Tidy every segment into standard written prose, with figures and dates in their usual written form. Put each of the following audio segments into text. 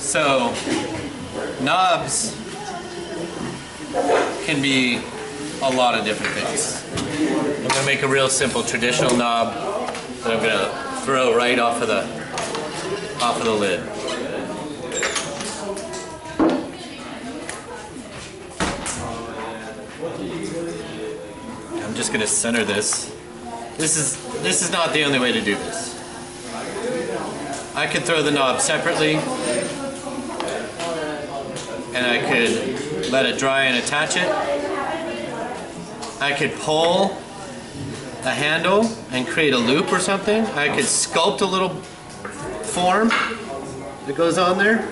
So knobs can be a lot of different things. I'm going to make a real simple traditional knob that I'm going to throw right off of the lid. I'm just going to center this. This is not the only way to do this. I could throw the knob separately, and I could let it dry and attach it. I could pull a handle and create a loop or something. I could sculpt a little form that goes on there.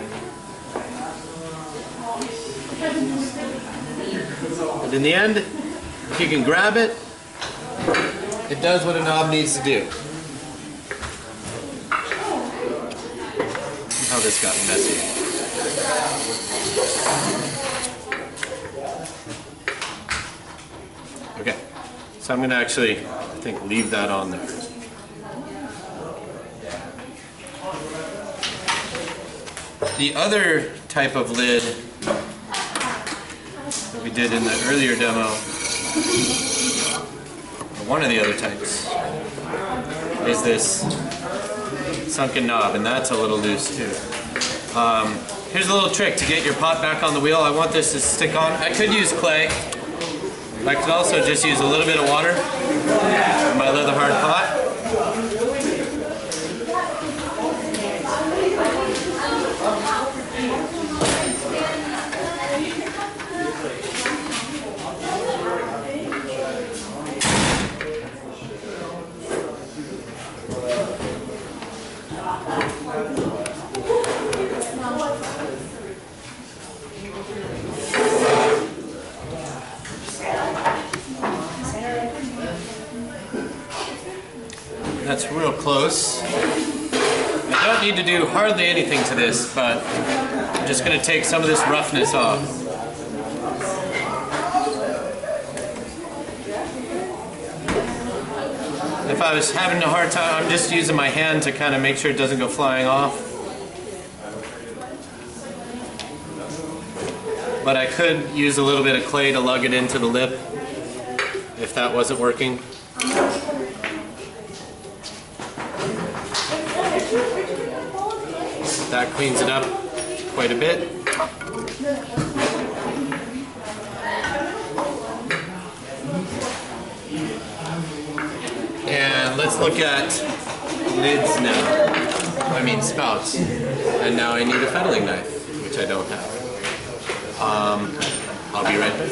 And in the end, if you can grab it, it does what a knob needs to do. How this got messy. Okay, so I'm going to actually, I think, leave that on there. The other type of lid that we did in the earlier demo, or one of the other types, is this sunken knob, and that's a little loose too. Here's a little trick to get your pot back on the wheel. I want this to stick on. I could use clay. I could also just use a little bit of water in my leather hard pot. That's real close. I don't need to do hardly anything to this, but I'm just going to take some of this roughness off. If I was having a hard time, I'm just using my hand to kind of make sure it doesn't go flying off. But I could use a little bit of clay to lug it into the lip if that wasn't working. That cleans it up quite a bit. And let's look at lids now. I mean spouts. And now I need a fettling knife, which I don't have. I'll be right back.